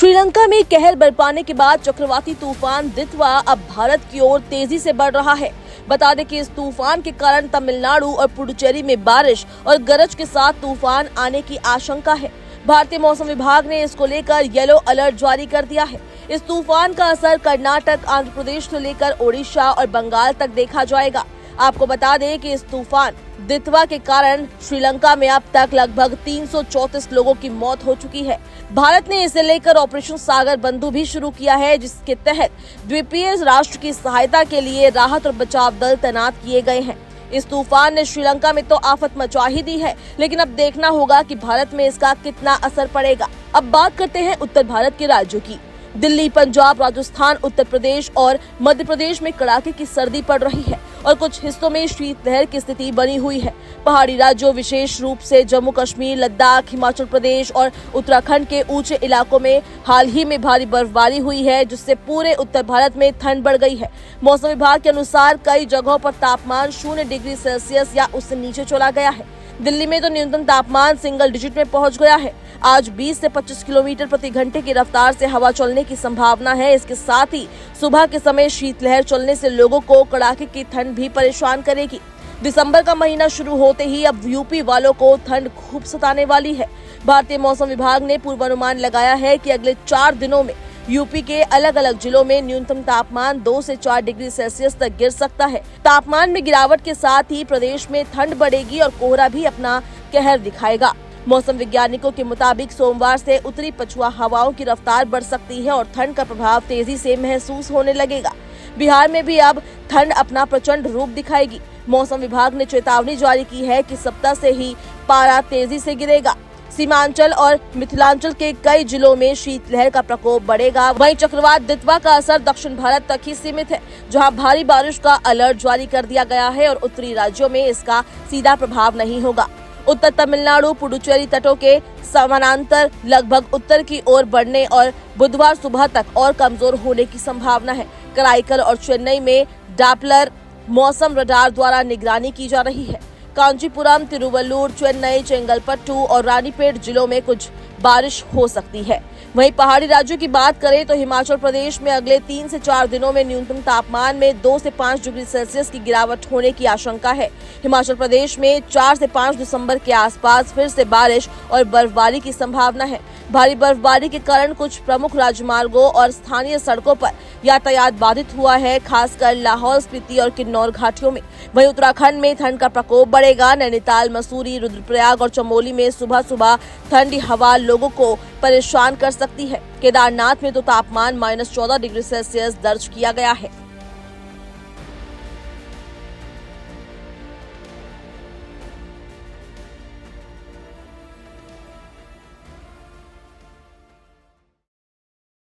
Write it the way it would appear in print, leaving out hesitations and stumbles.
श्रीलंका में कहर बरपाने के बाद चक्रवाती तूफान दितवा अब भारत की ओर तेजी से बढ़ रहा है। बता दें कि इस तूफान के कारण तमिलनाडु और पुडुचेरी में बारिश और गरज के साथ तूफान आने की आशंका है। भारतीय मौसम विभाग ने इसको लेकर येलो अलर्ट जारी कर दिया है। इस तूफान का असर कर्नाटक, आंध्र प्रदेश से लेकर ओडिशा और बंगाल तक देखा जाएगा। आपको बता दें कि इस तूफान दितवा के कारण श्रीलंका में अब तक लगभग 334 लोगों की मौत हो चुकी है। भारत ने इसे लेकर ऑपरेशन सागर बंधु भी शुरू किया है, जिसके तहत द्वीपीय राष्ट्र की सहायता के लिए राहत और बचाव दल तैनात किए गए हैं। इस तूफान ने श्रीलंका में तो आफत मचा ही दी है, लेकिन अब देखना होगा कि भारत में इसका कितना असर पड़ेगा। अब बात करते हैं उत्तर भारत के राज्यों की। दिल्ली, पंजाब, राजस्थान, उत्तर प्रदेश और मध्य प्रदेश में कड़ाके की सर्दी पड़ रही है और कुछ हिस्सों में शीतलहर की स्थिति बनी हुई है। पहाड़ी राज्यों, विशेष रूप से जम्मू कश्मीर, लद्दाख, हिमाचल प्रदेश और उत्तराखंड के ऊंचे इलाकों में हाल ही में भारी बर्फबारी हुई है, जिससे पूरे उत्तर भारत में ठंड बढ़ गई है। मौसम विभाग के अनुसार कई जगहों पर तापमान 0 डिग्री सेल्सियस या उससे नीचे चला गया है। दिल्ली में तो न्यूनतम तापमान सिंगल डिजिट में पहुंच गया है। आज 20 से 25 किलोमीटर प्रति घंटे की रफ्तार से हवा चलने की संभावना है। इसके साथ ही सुबह के समय शीतलहर चलने से लोगों को कड़ाके की ठंड भी परेशान करेगी। दिसंबर का महीना शुरू होते ही अब यूपी वालों को ठंड खूब सताने वाली है। भारतीय मौसम विभाग ने पूर्वानुमान लगाया है कि अगले 4 दिनों में यूपी के अलग अलग जिलों में न्यूनतम तापमान 2 से 4 डिग्री सेल्सियस तक गिर सकता है। तापमान में गिरावट के साथ ही प्रदेश में ठंड बढ़ेगी और कोहरा भी अपना कहर दिखाएगा। मौसम वैज्ञानिकों के मुताबिक सोमवार से उत्तरी पछुआ हवाओं की रफ्तार बढ़ सकती है और ठंड का प्रभाव तेजी से महसूस होने लगेगा। बिहार में भी अब ठंड अपना प्रचंड रूप दिखाएगी। मौसम विभाग ने चेतावनी जारी की है कि सप्ताह से ही पारा तेजी से गिरेगा। सीमांचल और मिथिलांचल के कई जिलों में शीतलहर का प्रकोप बढ़ेगा। वहीं चक्रवात दितवा का असर दक्षिण भारत तक ही सीमित है, जहां भारी बारिश का अलर्ट जारी कर दिया गया है और उत्तरी राज्यों में इसका सीधा प्रभाव नहीं होगा। उत्तर तमिलनाडु, पुडुचेरी तटों के समानांतर लगभग उत्तर की ओर बढ़ने और बुधवार सुबह तक और कमजोर होने की संभावना है। कराईकल और चेन्नई में डॉप्लर मौसम रडार द्वारा निगरानी की जा रही है। कांचीपुरम, तिरुवल्लुर, चेन्नई, चेंगलपट्टू और रानीपेट जिलों में कुछ बारिश हो सकती है। वहीं पहाड़ी राज्यों की बात करें तो हिमाचल प्रदेश में अगले 3 से 4 दिनों में न्यूनतम तापमान में 2 से 5 डिग्री सेल्सियस की गिरावट होने की आशंका है। हिमाचल प्रदेश में 4 से 5 दिसंबर के आसपास फिर से बारिश और बर्फबारी की संभावना है। भारी बर्फबारी के कारण कुछ प्रमुख राजमार्गों और स्थानीय सड़कों पर यातायात बाधित हुआ है, खासकर लाहौल स्पीति और किन्नौर घाटियों में। वहीं उत्तराखंड में ठंड का प्रकोप बढ़ेगा। नैनीताल, मसूरी, रुद्रप्रयाग और चमोली में सुबह सुबह ठंडी हवा लोगों को परेशान कर सकती है। केदारनाथ में तो तापमान -14 डिग्री सेल्सियस दर्ज किया गया है।